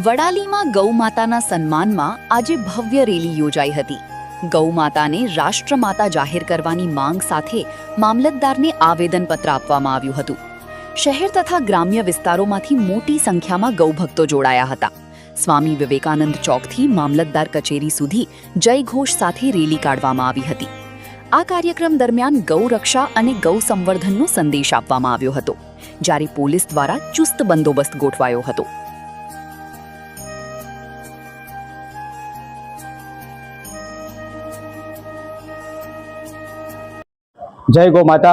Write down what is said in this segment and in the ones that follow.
વડાલીમાં ગૌમાતાના સન્માનમાં આજે ભવ્ય રેલી યોજાઈ હતી। ગૌમાતાને રાષ્ટ્રમાતા જાહેર કરવાની માંગ સાથે મામલતદારને આવેદનપત્ર આપવામાં આવ્યું હતું। શહેર તથા ગ્રામ્ય વિસ્તારોમાંથી મોટી સંખ્યામાં ગૌભક્તો જોડાયા હતા। સ્વામી વિવેકાનંદ ચોકથી મામલતદાર કચેરી સુધી જયઘોષ સાથે રેલી કાઢવામાં આવી હતી। આ કાર્યક્રમ દરમિયાન ગૌરક્ષા અને ગૌ સંવર્ધનનો સંદેશ આપવામાં આવ્યો હતો, જ્યારે પોલીસ દ્વારા ચુસ્ત બંદોબસ્ત ગોઠવાયો હતો। जय गौ माता।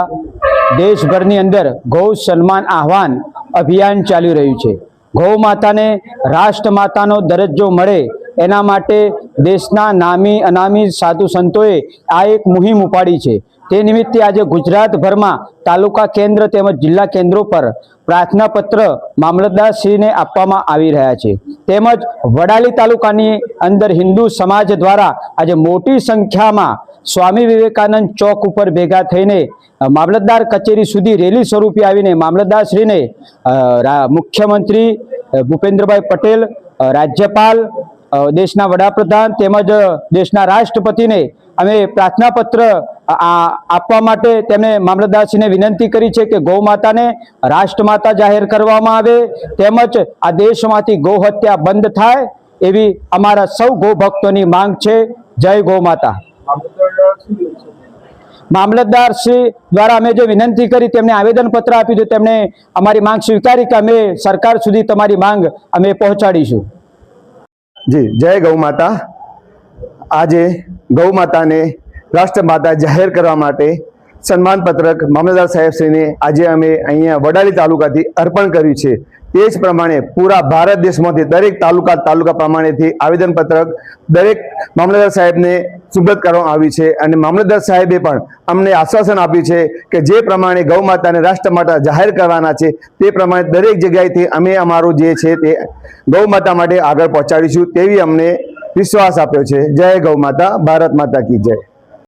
देशभरनी अंदर गौ सन्मान आह्वान अभियान चाली रह्यु छे। गौ माता ने राष्ट्रमातानो दरज्जो मळे एना माटे देशना नामी अनामी साधु संतोए आ एक मुहिम उपाड़ी छे। ते निमित्ते आज गुजरातभर में तालुका केन्द्र तेमज जिल्ला केन्द्रों पर प्रार्थना पत्र मामलतदारश्रीने आपवामां आवी रह्या छे। तेमज वडाली तालुकानी अंदर हिंदू समाज द्वारा आज मोटी संख्या में स्वामी विवेकानंद चौक पर भेगा थईने मामलतदार कचेरी सुधी रेली स्वरूपे आवीने मामलतदारश्रीने मुख्यमंत्री भूपेन्द्रभाई पटेल, राज्यपाल, देशना वडाप्रधान तेमज देशना राष्ट्रपति ने अमे प्रार्थना पत्र आपवा माटे तेमणे मामलतदारश्रीने विनंती करी छे के गौ माता ने राष्ट्रमाता जाहेर करवामां आवे तेमज आ देशमांथी गौ हत्या बंद थाय एवी अमारा सौ गौ भक्तोनी मांग छे। जय गौ माता। मामलतदार श्री द्वारा अमे जो विनंती करी तेमणे आवेदन पत्र आप्युं तेमणे अमारी मांग स्वीकारी के अमे सरकार सुधी तमारी मांग अमे पहोंचाडीशुं। जी जय गौ माता। आजे गौ माता ने राष्ट्रमाता जाहेर करवा माटे सन्मान पत्रक मामलतदार साहेबश्रीने आज अमे अहींया वडाली तालुकाथी अर्पण कर्युं छे। ते ज प्रमाणे पूरा भारत देशमांथी दरेक तालुका प्रमाणेथी आवेदन पत्रक दरेक मामलतदार साहेबने सुपुर्द करवामां आव्युं छे अने मामलतदार साहेबे पण अमने आश्वासन आप्युं छे के जे प्रमाणे गौ माताने राष्ट्रमाता जाहेर करवाना छे ते प्रमाणे दरेक जग्याएथी अमे अमारुं जे छे ते गौ माता माटे आगळ पहोंचाडीशुं तेवी अमने विश्वास आप्यो छे। जय गौ माता। भारत माता की जय।